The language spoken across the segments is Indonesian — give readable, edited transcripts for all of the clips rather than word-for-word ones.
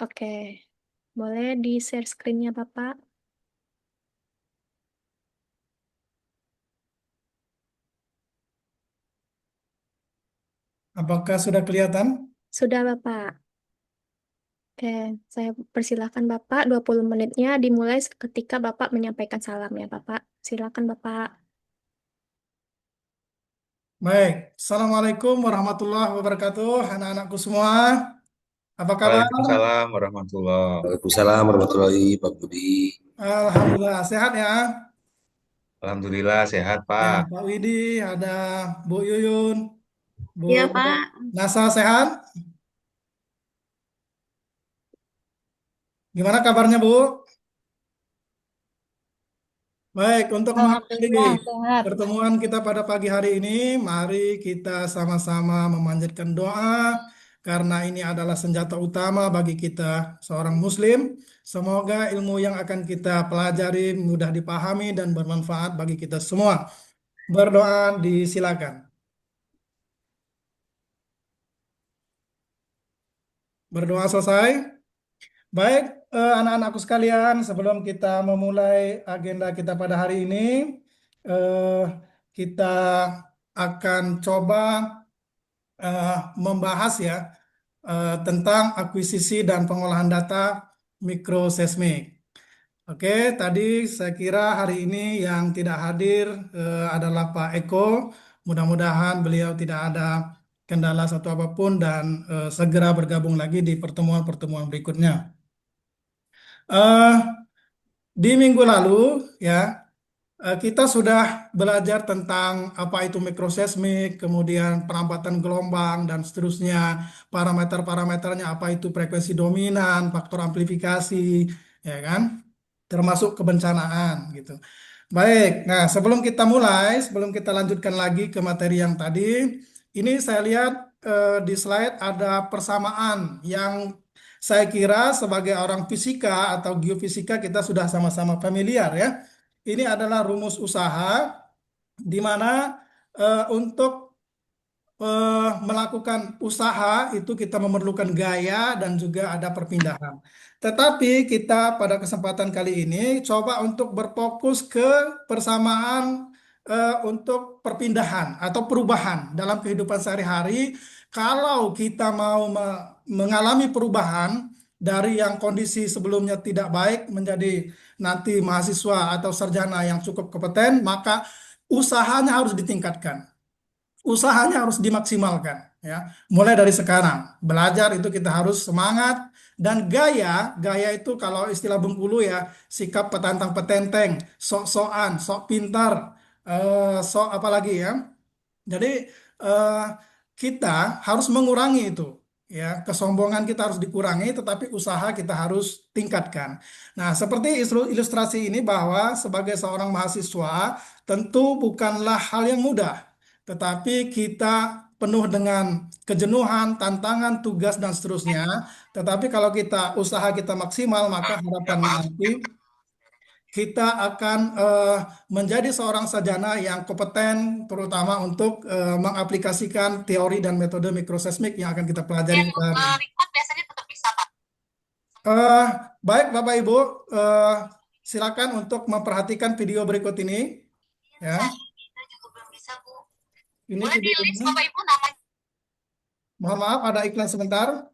Oke, boleh di-share screen-nya Bapak? Apakah sudah kelihatan? Sudah Bapak. Oke, saya persilahkan Bapak, 20 menitnya dimulai ketika Bapak menyampaikan salam ya Bapak. Silakan Bapak. Baik, Assalamualaikum warahmatullahi wabarakatuh, anak-anakku semua. Apa kabar? Waalaikumsalam warahmatullahi. Waalaikumsalam warahmatullahi Pak Budi. Alhamdulillah sehat ya. Alhamdulillah sehat Ya, Pak. Pak Widi, ada Bu Yuyun, Bu Iya, Pak. Nasa sehat. Gimana kabarnya Bu? Baik, untuk mengakhiri Alhamdulillah sehat. pertemuan kita pada pagi hari ini, mari kita sama-sama memanjatkan doa karena ini adalah senjata utama bagi kita seorang muslim. Semoga ilmu yang akan kita pelajari mudah dipahami dan bermanfaat bagi kita semua. Berdoa disilakan. Berdoa selesai. Baik, anak-anakku sekalian, sebelum kita memulai agenda kita pada hari ini, eh, kita akan coba membahas ya tentang akuisisi dan pengolahan data mikroseismik. Oke, tadi saya kira hari ini yang tidak hadir adalah Pak Eko. Mudah-mudahan beliau tidak ada kendala satu apapun dan segera bergabung lagi di pertemuan-pertemuan berikutnya. Eh, di minggu lalu ya kita sudah belajar tentang apa itu mikroseismik, kemudian perampatan gelombang dan seterusnya, parameter-parameternya apa itu frekuensi dominan, faktor amplifikasi, ya kan? Termasuk kebencanaan gitu. Baik, nah sebelum kita lanjutkan lagi ke materi yang tadi, ini saya lihat di slide ada persamaan yang saya kira sebagai orang fisika atau geofisika kita sudah sama-sama familiar ya. Ini adalah rumus usaha di mana untuk melakukan usaha itu kita memerlukan gaya dan juga ada perpindahan. Tetapi kita pada kesempatan kali ini coba untuk berfokus ke persamaan untuk perpindahan atau perubahan dalam kehidupan sehari-hari. Kalau kita mau mengalami perubahan dari yang kondisi sebelumnya tidak baik menjadi nanti mahasiswa atau sarjana yang cukup kompeten, maka usahanya harus ditingkatkan, usahanya harus dimaksimalkan ya. Mulai dari sekarang belajar itu kita harus semangat, dan gaya gaya itu kalau istilah Bengkulu ya, sikap petantang petenteng, sok-sokan, sok pintar, sok apalagi ya. Jadi eh, kita harus mengurangi itu ya, kesombongan kita harus dikurangi, tetapi usaha kita harus tingkatkan. Nah, seperti ilustrasi ini bahwa sebagai seorang mahasiswa tentu bukanlah hal yang mudah, tetapi kita penuh dengan kejenuhan, tantangan, tugas dan seterusnya. Tetapi kalau kita usaha kita maksimal, maka harapannya nanti kita akan menjadi seorang sarjana yang kompeten, terutama untuk mengaplikasikan teori dan metode mikroseismik yang akan kita pelajari Yang hari ini. record biasanya tetap bisa, Pak. Eh, baik, Bapak Ibu, eh, silakan untuk memperhatikan video berikut ini. Ya, Saya kita juga belum bisa, Bu. ini Boleh di-list videonya. Bapak Ibu namanya. Mohon maaf, ada iklan sebentar.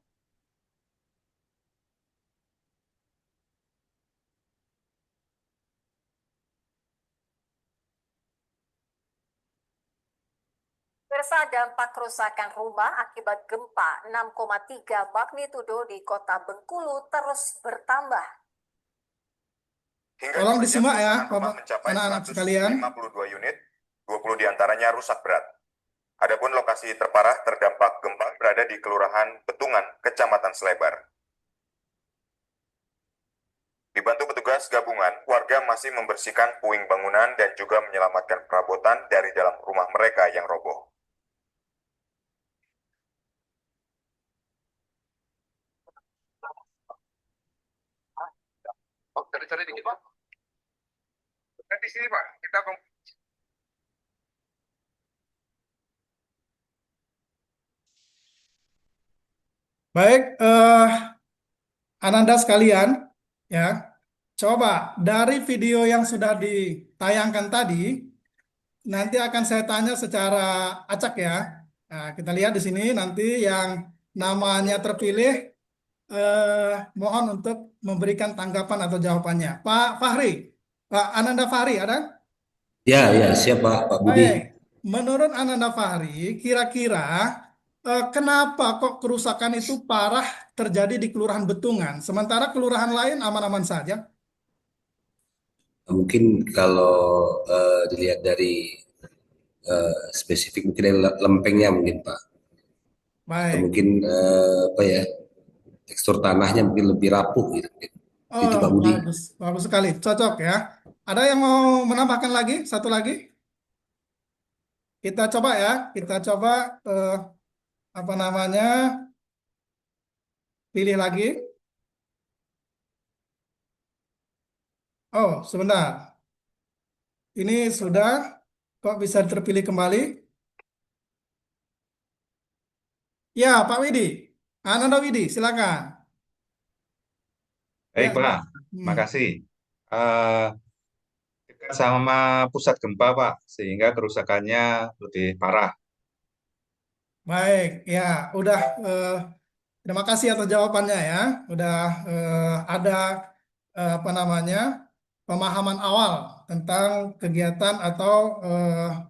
Pemirsa, dampak kerusakan rumah akibat gempa 6,3 magnitudo di kota Bengkulu terus bertambah. Hingga Tolong kini disimak ya, kerusakan rumah mencapai anak-anak sekalian. 152 unit, 20 diantaranya rusak berat. Adapun lokasi terparah terdampak gempa berada di Kelurahan Betungan, Kecamatan Slebar. Dibantu petugas gabungan, warga masih membersihkan puing bangunan dan juga menyelamatkan perabotan dari dalam rumah mereka yang roboh. Oh, cari-cari dikit, Pak. Kan di sini, Pak. Kita Baik, Ananda sekalian, ya, coba dari video yang sudah ditayangkan tadi, nanti akan saya tanya secara acak ya. Nah, kita lihat di sini nanti yang namanya terpilih, mohon untuk memberikan tanggapan atau jawabannya. Pak Fahri, Pak Ananda Fahri, ada? Ya, ya, siap Pak Budi. Baik, menurut Ananda Fahri, kira-kira kenapa kok kerusakan itu parah terjadi di Kelurahan Betungan, sementara kelurahan lain aman-aman saja? Mungkin kalau dilihat dari spesifik mungkin dari lempengnya mungkin Pak. Atau Baik, mungkin apa ya, tekstur tanahnya mungkin lebih rapuh gitu. Itu oh Pak Budi. bagus, bagus sekali, cocok ya. Ada yang mau menambahkan lagi, satu lagi? Kita coba ya, kita coba apa namanya, pilih lagi. Oh, sebentar. Ini sudah, kok bisa terpilih kembali? Ya, Pak Widi. Ananda Widi, silakan. Baik, Ya, Pak. hmm, Makasih. Eh, Dekat sama pusat gempa, Pak, sehingga kerusakannya lebih parah. baik. Ya, udah. Terima kasih atas jawabannya ya. Udah ada apa namanya, pemahaman awal tentang kegiatan atau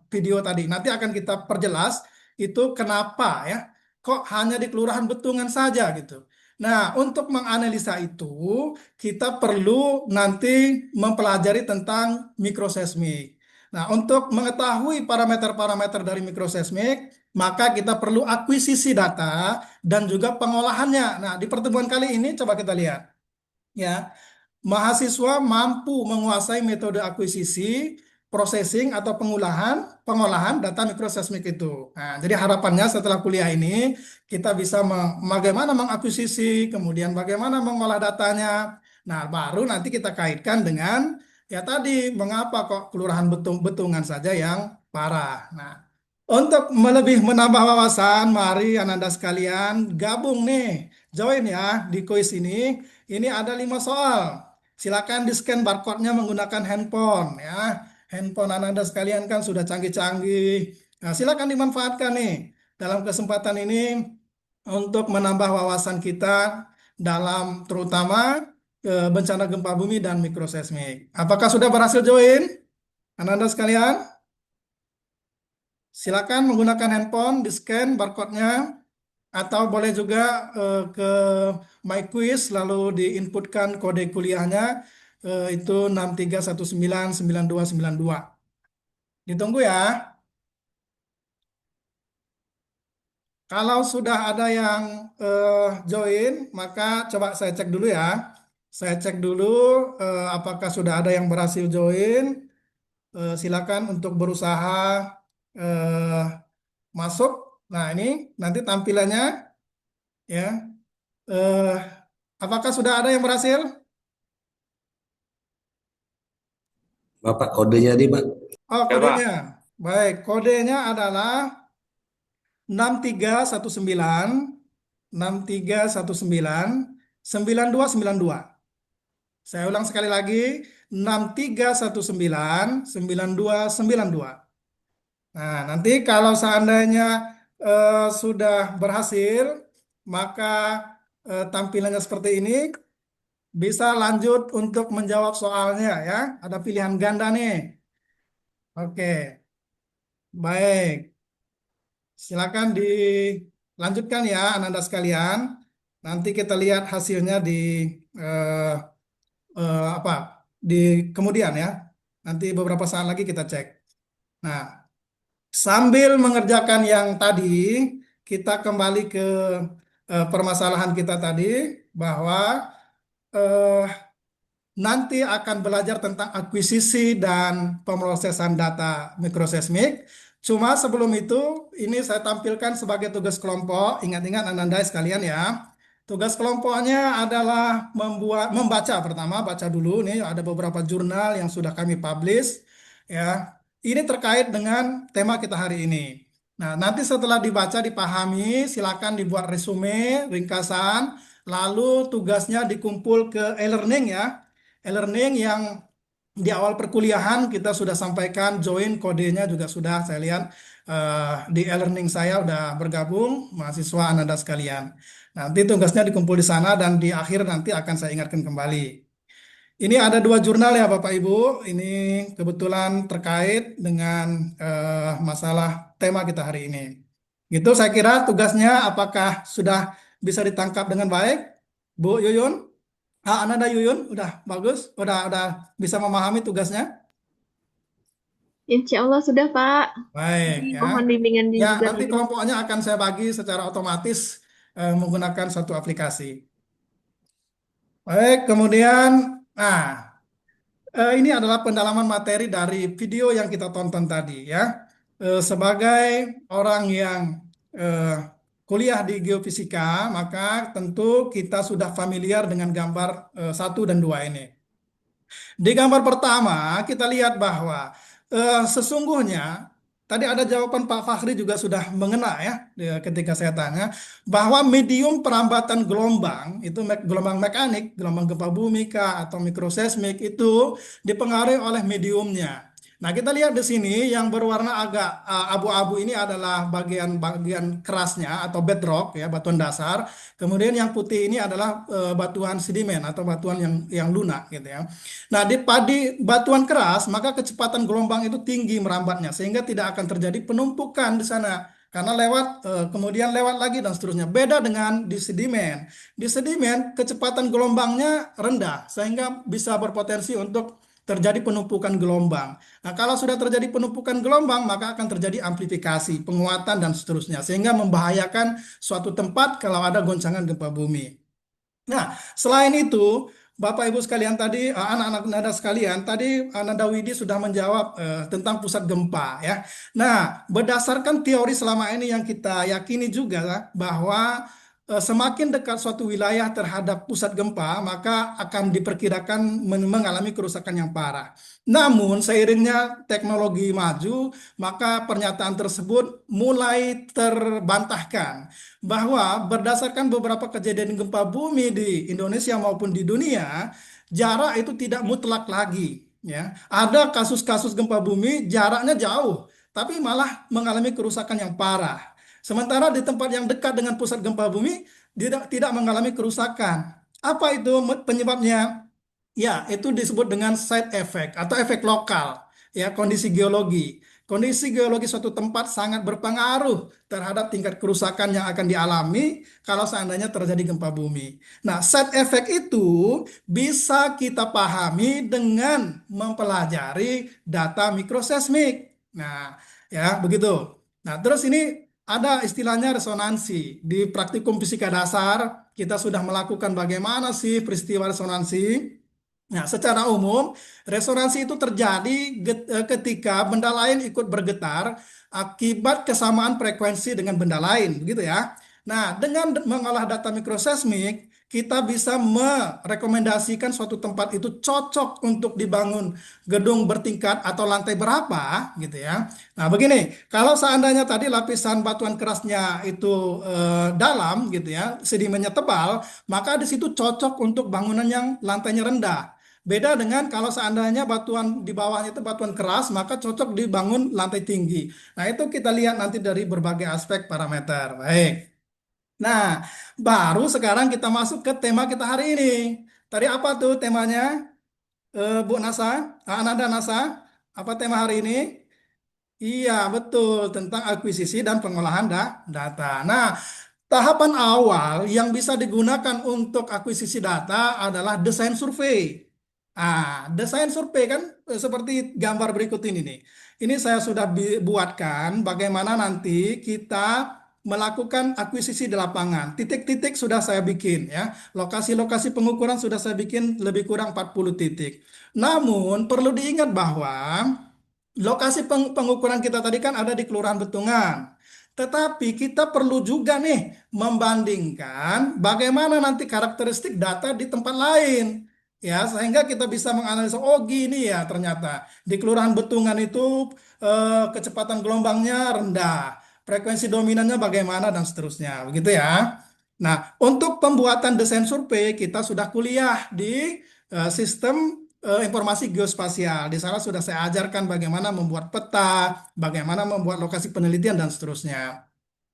video tadi. Nanti akan kita perjelas itu kenapa ya, kok hanya di Kelurahan Betungan saja gitu. Nah, untuk menganalisa itu kita perlu nanti mempelajari tentang mikroseismik. Nah, untuk mengetahui parameter-parameter dari mikroseismik, maka kita perlu akuisisi data dan juga pengolahannya. Nah, di pertemuan kali ini coba kita lihat ya, mahasiswa mampu menguasai metode akuisisi, processing atau pengolahan data mikroseismik itu. Nah, jadi harapannya setelah kuliah ini kita bisa bagaimana mengakuisisi, kemudian bagaimana mengolah datanya. Nah, baru nanti kita kaitkan dengan ya tadi mengapa kok kelurahan Betungan saja yang parah. Nah, untuk lebih menambah wawasan, mari Ananda sekalian gabung nih, join ya di kuis ini. Ini ada 5 soal. Silakan di scan barcode-nya menggunakan handphone ya. Handphone Ananda sekalian kan sudah canggih-canggih. Nah, silakan dimanfaatkan nih dalam kesempatan ini untuk menambah wawasan kita dalam terutama bencana gempa bumi dan mikroseismik. Apakah sudah berhasil join Ananda sekalian? Silakan menggunakan handphone, di scan barcode-nya, atau boleh juga ke My Quiz lalu diinputkan kode kuliahnya, itu 63199292. Ditunggu ya. Kalau sudah ada yang join, maka coba saya cek dulu ya. Saya cek dulu apakah sudah ada yang berhasil join. Silakan untuk berusaha eh, masuk. Nah, ini nanti tampilannya ya. Eh, apakah sudah ada yang berhasil? Bapak kodenya nih Pak. Oh, Ya, Pak. kodenya. Baik, kodenya adalah 6319 6319 9292. Saya ulang sekali lagi, 6319 9292. Nah, nanti kalau seandainya sudah berhasil, maka tampilannya seperti ini, bisa lanjut untuk menjawab soalnya ya. Ada pilihan ganda nih. Oke, baik. Silakan dilanjutkan ya Ananda sekalian. Nanti kita lihat hasilnya di eh, apa di kemudian ya. Nanti beberapa saat lagi kita cek. Nah, sambil mengerjakan yang tadi, kita kembali ke permasalahan kita tadi bahwa eh, nanti akan belajar tentang akuisisi dan pemrosesan data mikroseismik. Cuma sebelum itu, ini saya tampilkan sebagai tugas kelompok. Ingat-ingat Ananda sekalian ya. Tugas kelompoknya adalah membaca pertama, baca dulu. Nih ada beberapa jurnal yang sudah kami publish. Ya, ini terkait dengan tema kita hari ini. Nah, nanti setelah dibaca, dipahami, silakan dibuat resume, ringkasan, lalu tugasnya dikumpul ke e-learning ya. E-learning yang di awal perkuliahan kita sudah sampaikan join kodenya juga sudah saya lihat di e-learning saya udah bergabung mahasiswa Ananda sekalian. Nanti tugasnya dikumpul di sana dan di akhir nanti akan saya ingatkan kembali. Ini ada dua jurnal ya Bapak Ibu. Ini kebetulan terkait dengan masalah tema kita hari ini. Gitu saya kira tugasnya apakah sudah bisa ditangkap dengan baik? Bu Yuyun? Ananda Yuyun, udah bagus? Udah bisa memahami tugasnya? Insya Allah sudah, Pak. Baik Jadi ya. mohon bimbingannya Ya, juga nanti dulu. kelompoknya akan saya bagi secara otomatis menggunakan suatu aplikasi. Baik, kemudian, nah, ini adalah pendalaman materi dari video yang kita tonton tadi ya. Sebagai orang yang eh, kuliah di geofisika, maka tentu kita sudah familiar dengan gambar 1 dan 2 ini. Di gambar pertama kita lihat bahwa sesungguhnya tadi ada jawaban Pak Fakhri juga sudah mengena ya ketika saya tanya bahwa medium perambatan gelombang itu gelombang mekanik, gelombang gempa bumi kah atau mikroseismik itu dipengaruhi oleh mediumnya. Nah, kita lihat di sini yang berwarna agak abu-abu ini adalah bagian kerasnya atau bedrock ya, batuan dasar. Kemudian yang putih ini adalah batuan sedimen atau batuan yang lunak gitu ya. Nah, di batuan keras, maka kecepatan gelombang itu tinggi merambatnya, sehingga tidak akan terjadi penumpukan di sana. Karena kemudian lewat lagi dan seterusnya. Beda dengan di sedimen. Di sedimen, kecepatan gelombangnya rendah, sehingga bisa berpotensi untuk terjadi penumpukan gelombang. Nah, kalau sudah terjadi penumpukan gelombang, maka akan terjadi amplifikasi, penguatan, dan seterusnya. Sehingga membahayakan suatu tempat kalau ada goncangan gempa bumi. Nah, selain itu, Bapak Ibu sekalian tadi, anak-anak nada sekalian, tadi Nada Widi sudah menjawab tentang pusat gempa ya. Nah, berdasarkan teori selama ini yang kita yakini juga bahwa semakin dekat suatu wilayah terhadap pusat gempa, maka akan diperkirakan mengalami kerusakan yang parah. Namun, seiringnya teknologi maju, maka pernyataan tersebut mulai terbantahkan bahwa berdasarkan beberapa kejadian gempa bumi di Indonesia maupun di dunia, jarak itu tidak mutlak lagi. Ya, ada kasus-kasus gempa bumi jaraknya jauh, tapi malah mengalami kerusakan yang parah. Sementara di tempat yang dekat dengan pusat gempa bumi tidak mengalami kerusakan. Apa itu penyebabnya? Ya, itu disebut dengan side effect atau efek lokal, ya, kondisi geologi. Kondisi geologi suatu tempat sangat berpengaruh terhadap tingkat kerusakan yang akan dialami kalau seandainya terjadi gempa bumi. Nah, side effect itu bisa kita pahami dengan mempelajari data mikroseismik. Nah, ya, begitu. Nah, terus ini ada istilahnya resonansi. Di praktikum fisika dasar, kita sudah melakukan bagaimana sih peristiwa resonansi. Nah, secara umum, resonansi itu terjadi ketika benda lain ikut bergetar akibat kesamaan frekuensi dengan benda lain, begitu ya. Nah, dengan mengolah data mikroseismik, kita bisa merekomendasikan suatu tempat itu cocok untuk dibangun gedung bertingkat atau lantai berapa, gitu ya. Nah, begini, kalau seandainya tadi lapisan batuan kerasnya itu dalam, gitu ya, sedimennya tebal, maka di situ cocok untuk bangunan yang lantainya rendah. Beda dengan kalau seandainya batuan di bawahnya itu batuan keras, maka cocok dibangun lantai tinggi. Nah, itu kita lihat nanti dari berbagai aspek parameter. Baik. Nah, baru sekarang kita masuk ke tema kita hari ini. Tadi apa tuh temanya? Bu Nasa, Ananda Nasa, apa tema hari ini? Iya, betul, tentang akuisisi dan pengolahan data. Nah, tahapan awal yang bisa digunakan untuk akuisisi data adalah desain survei. Desain survei kan seperti gambar berikut ini nih. Ini saya sudah buatkan bagaimana nanti kita melakukan akuisisi di lapangan. Titik-titik sudah saya bikin ya. Lokasi-lokasi pengukuran sudah saya bikin lebih kurang 40 titik. Namun perlu diingat bahwa lokasi pengukuran kita tadi kan ada di Kelurahan Betungan. Tetapi kita perlu juga nih membandingkan bagaimana nanti karakteristik data di tempat lain. Ya, sehingga kita bisa menganalisa, oh gini ya ternyata di Kelurahan Betungan itu kecepatan gelombangnya rendah, frekuensi dominannya bagaimana dan seterusnya, begitu ya. Nah, untuk pembuatan desain survei kita sudah kuliah di sistem informasi geospasial. Di sana sudah saya ajarkan bagaimana membuat peta, bagaimana membuat lokasi penelitian dan seterusnya.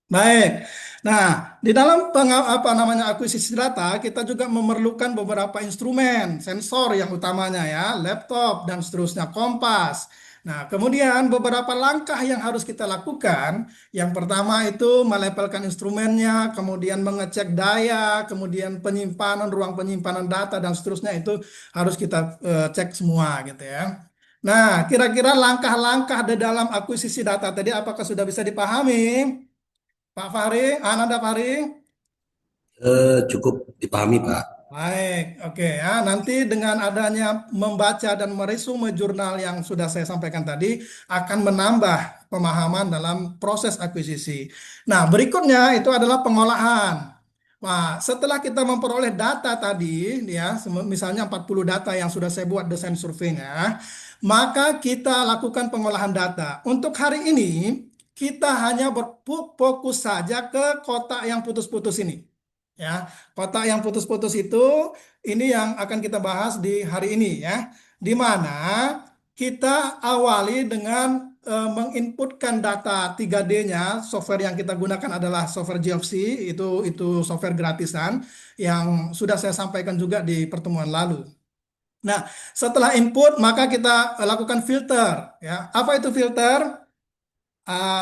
Baik. Nah, di dalam apa namanya akuisisi data, kita juga memerlukan beberapa instrumen, sensor yang utamanya ya, laptop dan seterusnya, kompas. Nah, kemudian beberapa langkah yang harus kita lakukan. Yang pertama itu melepelkan instrumennya, kemudian mengecek daya, kemudian penyimpanan, ruang penyimpanan data dan seterusnya itu harus kita cek semua gitu ya. Nah, kira-kira langkah-langkah di dalam akuisisi data tadi apakah sudah bisa dipahami? Pak Fahri, Ananda Fahri. Cukup dipahami, Pak. Baik, oke ya. Nanti dengan adanya membaca dan meresume jurnal yang sudah saya sampaikan tadi akan menambah pemahaman dalam proses akuisisi. Nah, berikutnya itu adalah pengolahan. Wah, setelah kita memperoleh data tadi, ya, misalnya 40 data yang sudah saya buat desain surveinya, maka kita lakukan pengolahan data. Untuk hari ini, kita hanya berfokus saja ke kotak yang putus-putus ini. Ya, kotak yang putus-putus itu ini yang akan kita bahas di hari ini ya, di mana kita awali dengan menginputkan data 3D-nya. Software yang kita gunakan adalah software GFC, itu software gratisan yang sudah saya sampaikan juga di pertemuan lalu. Nah, setelah input maka kita lakukan filter ya. Apa itu filter?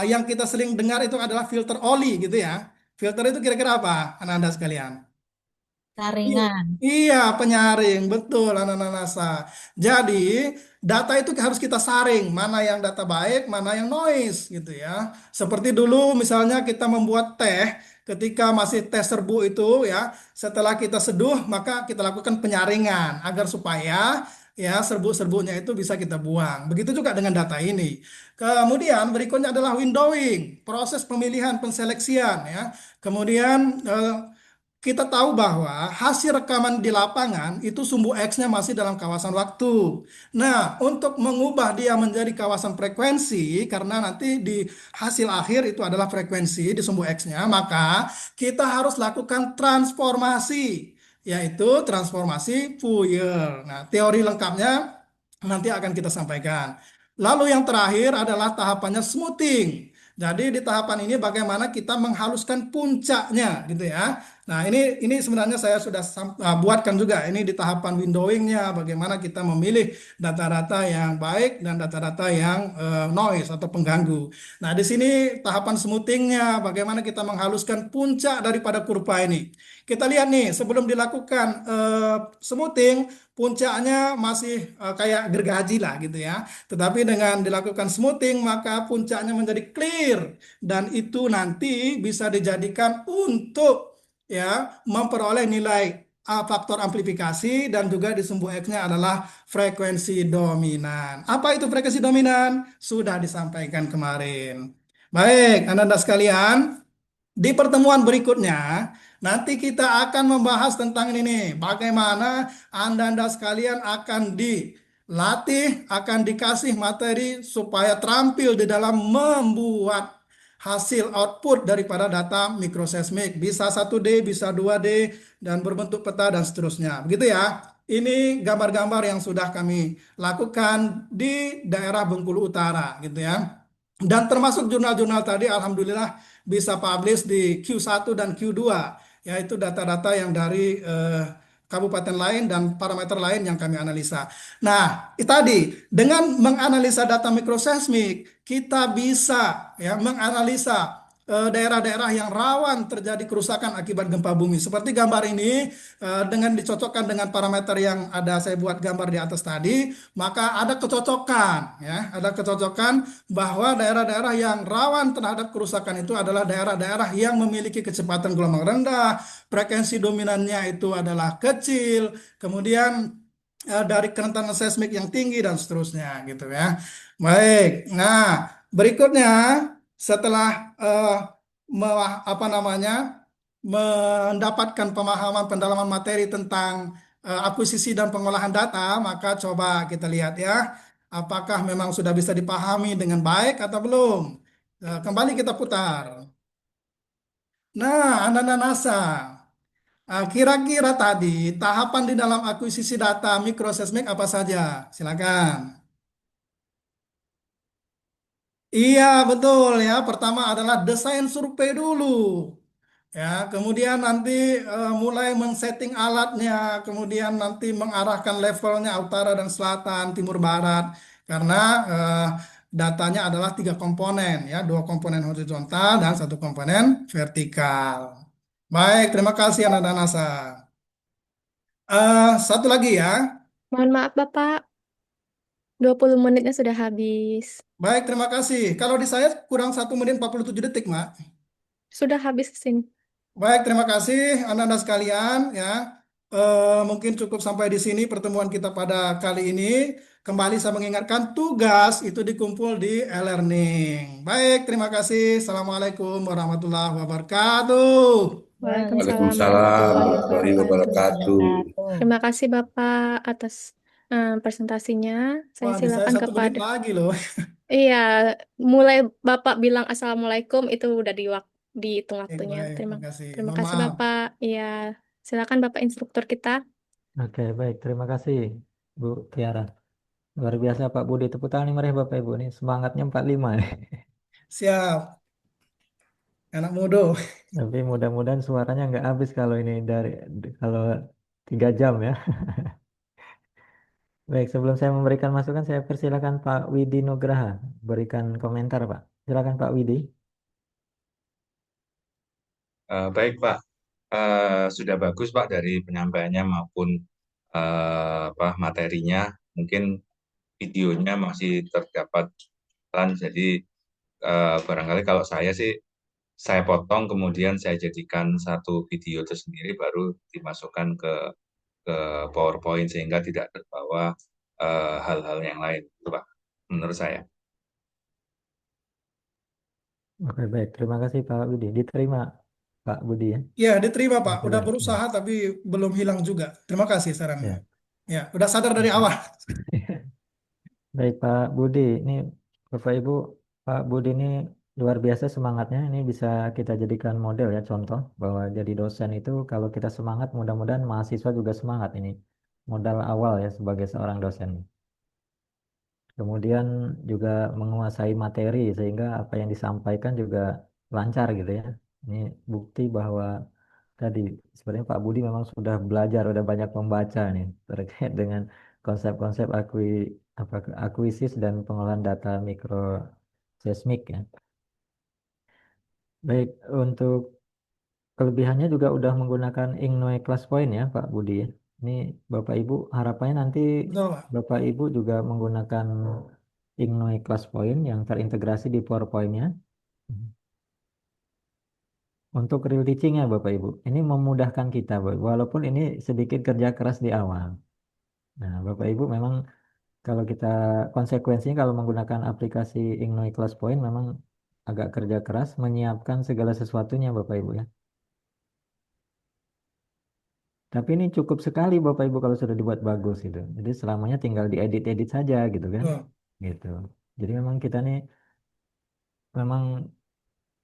Yang kita sering dengar itu adalah filter oli gitu ya. Filter itu kira-kira apa, anak-anak sekalian? Iya, Saringan. iya, penyaring, betul anak-anak NASA. Jadi data itu harus kita saring, mana yang data baik, mana yang noise gitu ya. Seperti dulu misalnya kita membuat teh, ketika masih teh serbu itu ya, setelah kita seduh maka kita lakukan penyaringan agar supaya ya serbu-serbunya itu bisa kita buang. Begitu juga dengan data ini. Kemudian berikutnya adalah windowing, proses pemilihan penseleksian ya. Kemudian kita tahu bahwa hasil rekaman di lapangan itu sumbu X-nya masih dalam kawasan waktu. Nah, untuk mengubah dia menjadi kawasan frekuensi, karena nanti di hasil akhir itu adalah frekuensi di sumbu X-nya, maka kita harus lakukan transformasi, yaitu transformasi Fourier. Nah, teori lengkapnya nanti akan kita sampaikan. Lalu yang terakhir adalah tahapannya smoothing. Jadi di tahapan ini bagaimana kita menghaluskan puncaknya gitu ya. Nah, ini sebenarnya saya sudah buatkan juga ini di tahapan windowingnya bagaimana kita memilih data-data yang baik dan data-data yang noise atau pengganggu. Nah, di sini tahapan smoothingnya bagaimana kita menghaluskan puncak daripada kurva ini. Kita lihat nih sebelum dilakukan smoothing puncaknya masih kayak gergaji lah gitu ya. Tetapi dengan dilakukan smoothing maka puncaknya menjadi clear dan itu nanti bisa dijadikan untuk ya memperoleh nilai faktor amplifikasi dan juga di sumbu X-nya adalah frekuensi dominan. Apa itu frekuensi dominan? Sudah disampaikan kemarin. Baik, Anda sekalian, di pertemuan berikutnya nanti kita akan membahas tentang ini nih, bagaimana Anda sekalian akan dilatih, akan dikasih materi supaya terampil di dalam membuat hasil output daripada data mikroseismik. Bisa 1D, bisa 2D, dan berbentuk peta dan seterusnya. Begitu ya. Ini gambar-gambar yang sudah kami lakukan di daerah Bengkulu Utara gitu ya. Dan termasuk jurnal-jurnal tadi alhamdulillah bisa publish di Q1 dan Q2, yaitu data-data yang dari kabupaten lain dan parameter lain yang kami analisa. Nah, itu tadi dengan menganalisa data mikroseismik, kita bisa ya menganalisa daerah-daerah yang rawan terjadi kerusakan akibat gempa bumi. Seperti gambar ini dengan dicocokkan dengan parameter yang ada saya buat gambar di atas tadi, maka ada kecocokan ya, ada kecocokan bahwa daerah-daerah yang rawan terhadap kerusakan itu adalah daerah-daerah yang memiliki kecepatan gelombang rendah, frekuensi dominannya itu adalah kecil, kemudian dari kerentanan seismik yang tinggi dan seterusnya gitu ya. Baik. Nah, berikutnya setelah apa namanya mendapatkan pemahaman pendalaman materi tentang akuisisi dan pengolahan data, maka coba kita lihat ya, apakah memang sudah bisa dipahami dengan baik atau belum. Kembali kita putar. Nah, Ananda Nasa, kira-kira tadi tahapan di dalam akuisisi data mikroseismik apa saja? Silakan. Iya, betul ya. Pertama adalah desain survei dulu. Ya, kemudian nanti mulai men-setting alatnya, kemudian nanti mengarahkan levelnya utara dan selatan, timur barat, karena eh, datanya adalah tiga komponen, ya, dua komponen horizontal dan satu komponen vertikal. Baik, terima kasih Ananda Nasa. Satu lagi ya. Mohon maaf, Bapak. 20 menitnya sudah habis. Baik, terima kasih. Kalau di saya kurang 1 menit 47 detik, Mak. Sudah habis ke sini. Baik, terima kasih Anda sekalian ya. Mungkin cukup sampai di sini pertemuan kita pada kali ini. Kembali saya mengingatkan tugas itu dikumpul di e-learning. Baik, terima kasih. Assalamualaikum warahmatullahi wabarakatuh. Waalaikumsalam Waalaikumsalam warahmatullahi warahmatullahi wabarakatuh. wabarakatuh. Terima kasih Bapak atas presentasinya. Saya Wah, di saya silakan 1 menit kepada. lagi loh. Iya, mulai Bapak bilang Assalamualaikum itu udah dihitung Baik, waktunya. baik, Terima, terima kasih. terima Mohon kasih maaf. Bapak. Iya, silakan Bapak instruktur kita. Oke, baik. Terima kasih, Bu Tiara. Luar biasa, Pak Budi. Tepuk tangan nih, mari Bapak Ibu. Nih, semangatnya 45 nih. Siap, anak muda. Tapi mudah-mudahan suaranya nggak habis kalau ini kalau 3 jam ya. Baik, sebelum saya memberikan masukan, saya persilakan Pak Widi Nugraha berikan komentar, Pak. Silakan Pak Widi. Baik Pak, sudah bagus Pak dari penyampaiannya maupun apa materinya. Mungkin videonya masih terdapat kesalahan, jadi barangkali kalau saya sih saya potong kemudian saya jadikan satu video tersendiri baru dimasukkan ke PowerPoint sehingga tidak terbawa hal-hal yang lain, itu Pak, menurut saya. Oke, baik. Terima kasih Pak Widi. Diterima Pak Budi ya. Ya, diterima Pak. Oke, Udah baik. berusaha tapi belum hilang juga. Terima kasih sarannya. Ya. Ya, udah sadar dari Oke. awal. Baik Pak Budi, ini Bapak Ibu, Pak Budi ini luar biasa semangatnya. Ini bisa kita jadikan model ya, contoh bahwa jadi dosen itu kalau kita semangat, mudah-mudahan mahasiswa juga semangat ini. Modal awal ya sebagai seorang dosen. Kemudian juga menguasai materi sehingga apa yang disampaikan juga lancar gitu ya. Ini bukti bahwa tadi sebenarnya Pak Budi memang sudah belajar, sudah banyak membaca nih terkait dengan konsep-konsep akuisis dan pengolahan data mikroseismik ya. Baik, untuk kelebihannya juga udah menggunakan Ingnoi Class Point ya Pak Budi ya. Ini Bapak Ibu harapannya nanti Betul, Pak. Bapak Ibu juga menggunakan Ingnoi Class Point yang terintegrasi di PowerPoint-nya. Untuk real teaching-nya Bapak Ibu, ini memudahkan kita, walaupun ini sedikit kerja keras di awal. Nah, Bapak Ibu memang kalau kita konsekuensinya kalau menggunakan aplikasi Ingnoi Class Point memang agak kerja keras menyiapkan segala sesuatunya Bapak Ibu ya. Tapi ini cukup sekali Bapak Ibu kalau sudah dibuat bagus gitu. Jadi selamanya tinggal diedit-edit saja gitu kan. Betul. Gitu. Jadi memang kita nih memang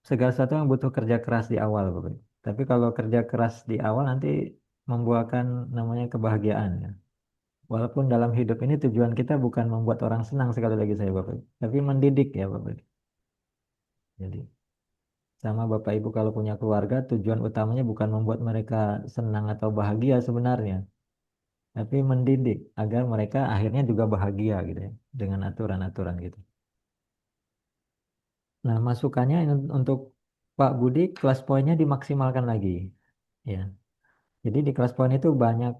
segala sesuatu yang butuh kerja keras di awal Bapak Ibu. Tapi kalau kerja keras di awal nanti membuahkan namanya kebahagiaan ya. Walaupun dalam hidup ini tujuan kita bukan membuat orang senang sekali lagi saya Bapak Ibu, tapi mendidik ya Bapak Ibu. Jadi sama Bapak Ibu kalau punya keluarga tujuan utamanya bukan membuat mereka senang atau bahagia sebenarnya, tapi mendidik agar mereka akhirnya juga bahagia gitu ya dengan aturan-aturan gitu. Nah, masukannya untuk Pak Budi kelas poinnya dimaksimalkan lagi. Ya. Jadi di kelas poin itu banyak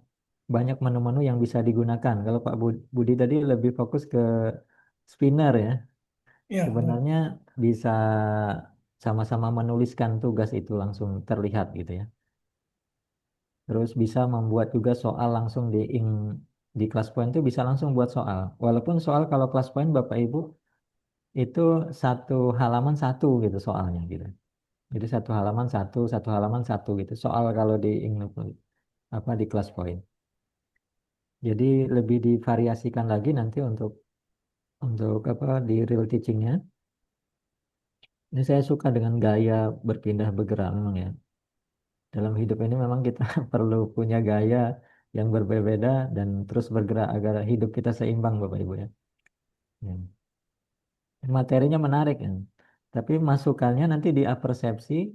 banyak menu-menu yang bisa digunakan. Kalau Pak Budi tadi lebih fokus ke spinner ya. Iya, betul. Sebenarnya bisa sama-sama menuliskan tugas itu langsung terlihat gitu ya. Terus bisa membuat juga soal langsung di kelas poin itu bisa langsung buat soal. Walaupun soal kalau kelas poin Bapak Ibu itu satu halaman satu gitu soalnya gitu. Jadi satu halaman satu gitu. Soal kalau apa di kelas poin. Jadi lebih divariasikan lagi nanti untuk apa di real teachingnya. Ini saya suka dengan gaya berpindah bergerak memang ya. Dalam hidup ini memang kita perlu punya gaya yang berbeda dan terus bergerak agar hidup kita seimbang Bapak Ibu ya. Ya. Materinya menarik ya. Tapi masukannya nanti di apersepsi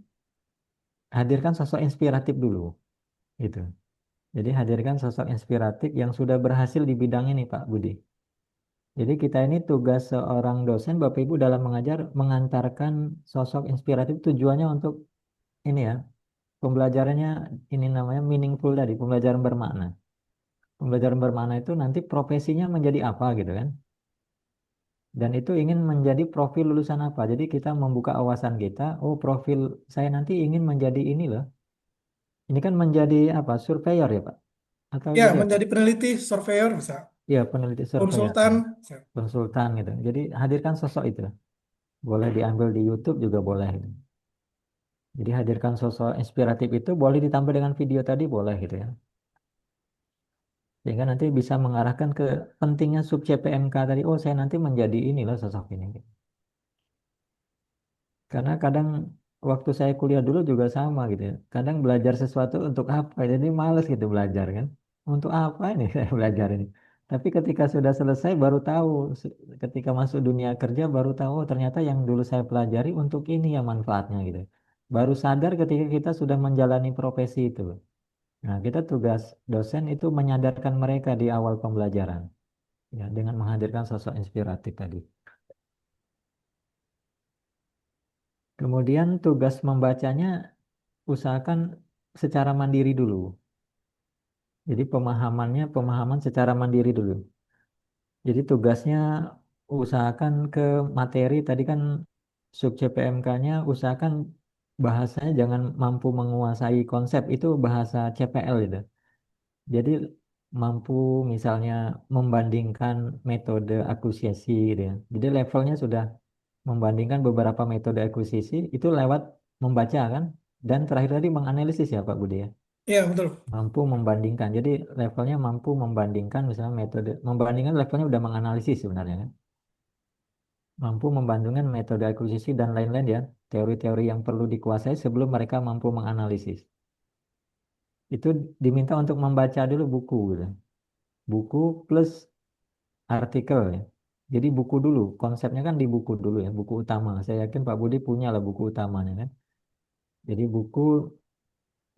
hadirkan sosok inspiratif dulu gitu. Jadi hadirkan sosok inspiratif yang sudah berhasil di bidang ini Pak Budi. Jadi kita ini tugas seorang dosen Bapak Ibu dalam mengajar mengantarkan sosok inspiratif tujuannya untuk ini ya, pembelajarannya ini namanya meaningful tadi, pembelajaran bermakna. Pembelajaran bermakna itu nanti profesinya menjadi apa gitu kan. Dan itu ingin menjadi profil lulusan apa. Jadi kita membuka wawasan kita, oh profil saya nanti ingin menjadi ini loh. Ini kan menjadi apa? Surveyor ya Pak? Atau Ya, jadi apa? menjadi peneliti, surveyor bisa, Iya, peneliti surveyor, konsultan. Bisa. konsultan gitu. Jadi hadirkan sosok itu. Boleh diambil di YouTube juga boleh gitu. Jadi hadirkan sosok inspiratif itu boleh ditambah dengan video tadi boleh gitu ya. Sehingga nanti bisa mengarahkan ke pentingnya sub CPMK tadi. Oh, saya nanti menjadi ini loh sosok ini. Karena kadang waktu saya kuliah dulu juga sama gitu ya. Kadang belajar sesuatu untuk apa? Jadi males gitu belajar kan. Untuk apa ini saya belajar ini? Tapi ketika sudah selesai baru tahu. Ketika masuk dunia kerja baru tahu oh, ternyata yang dulu saya pelajari untuk ini ya manfaatnya gitu. Baru sadar ketika kita sudah menjalani profesi itu. Nah, kita tugas dosen itu menyadarkan mereka di awal pembelajaran. Ya, dengan menghadirkan sosok inspiratif tadi. Kemudian tugas membacanya usahakan secara mandiri dulu. Jadi pemahaman secara mandiri dulu. Jadi tugasnya usahakan ke materi tadi kan sub CPMK-nya usahakan bahasanya jangan mampu menguasai konsep itu bahasa CPL itu. Jadi mampu misalnya membandingkan metode akuisiasi gitu ya. Jadi levelnya sudah membandingkan beberapa metode akuisisi itu lewat membaca kan dan terakhir tadi menganalisis ya Pak Budi ya. Ya, betul. Mampu membandingkan. Jadi levelnya mampu membandingkan misalnya metode membandingkan levelnya udah menganalisis sebenarnya kan. Mampu membandingkan metode akuisisi dan lain-lain ya. Teori-teori yang perlu dikuasai sebelum mereka mampu menganalisis. Itu diminta untuk membaca dulu buku gitu. Buku plus artikel ya. Jadi buku dulu, konsepnya kan di buku dulu ya, buku utama. Saya yakin Pak Budi punya lah buku utamanya kan. Jadi buku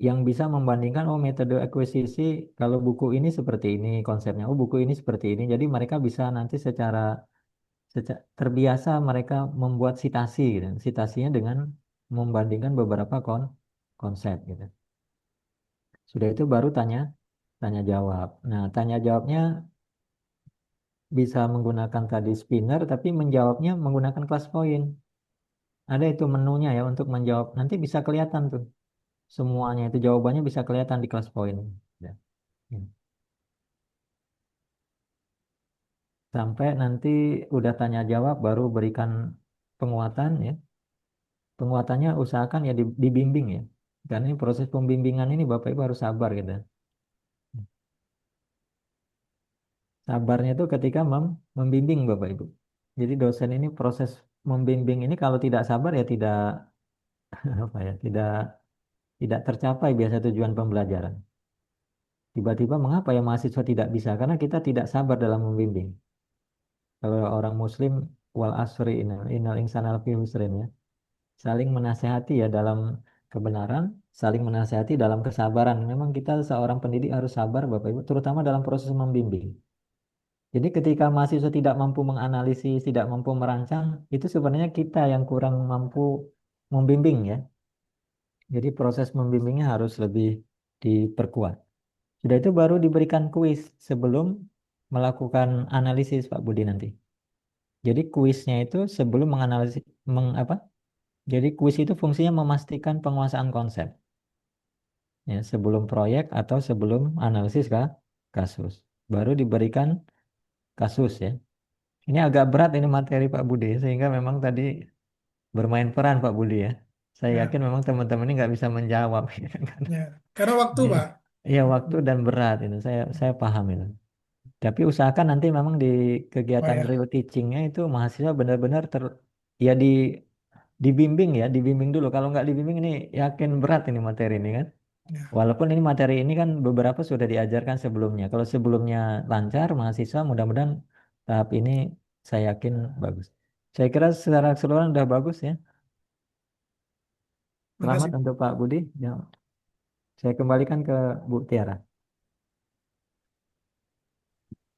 yang bisa membandingkan oh metode akuisisi kalau buku ini seperti ini konsepnya, oh buku ini seperti ini. Jadi mereka bisa nanti terbiasa mereka membuat sitasi gitu. Sitasinya dengan membandingkan beberapa konsep gitu. Sudah itu baru tanya tanya jawab. Nah, tanya jawabnya bisa menggunakan tadi spinner tapi menjawabnya menggunakan kelas poin. Ada itu menunya ya untuk menjawab. Nanti bisa kelihatan tuh semuanya itu jawabannya bisa kelihatan di kelas poin. Ya. Hmm. Sampai nanti udah tanya jawab baru berikan penguatan ya. Penguatannya usahakan ya dibimbing ya. Karena ini proses pembimbingan ini Bapak Ibu harus sabar gitu. Sabarnya itu ketika membimbing Bapak Ibu. Jadi dosen ini proses membimbing ini kalau tidak sabar ya tidak apa ya, tidak tercapai biasa tujuan pembelajaran. Tiba-tiba mengapa ya mahasiswa tidak bisa? Karena kita tidak sabar dalam membimbing. Kalau orang Muslim wal asri innal insana lafi husrin ya. Saling menasehati ya dalam kebenaran, saling menasehati dalam kesabaran. Memang kita seorang pendidik harus sabar Bapak Ibu, terutama dalam proses membimbing. Jadi ketika mahasiswa tidak mampu menganalisis, tidak mampu merancang, itu sebenarnya kita yang kurang mampu membimbing ya. Jadi proses membimbingnya harus lebih diperkuat. Sudah itu baru diberikan kuis sebelum melakukan analisis Pak Budi nanti. Jadi kuisnya itu sebelum menganalisis apa? Jadi kuis itu fungsinya memastikan penguasaan konsep. Ya, sebelum proyek atau sebelum analisis kasus. Baru diberikan kasus ya. Ini agak berat ini materi Pak Budi sehingga memang tadi bermain peran Pak Budi ya. Saya Ya, yakin memang teman-teman ini nggak bisa menjawab. ya. Karena waktu, Ini, Pak. iya waktu dan berat itu saya paham itu. Tapi usahakan nanti memang di Oh kegiatan ya, real teachingnya itu mahasiswa benar-benar ya dibimbing ya, dibimbing dulu. Kalau nggak dibimbing ini yakin berat ini materi ini kan. Ya. Walaupun ini materi ini kan beberapa sudah diajarkan sebelumnya. Kalau sebelumnya lancar, mahasiswa mudah-mudahan tahap ini saya yakin bagus. Saya kira secara keseluruhan udah bagus ya. Terima Selamat kasih. untuk Pak Budi. Ya, saya kembalikan ke Bu Tiara.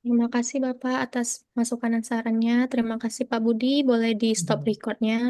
Terima kasih Bapak atas masukan dan sarannya. Terima kasih Pak Budi. Boleh di stop recordnya.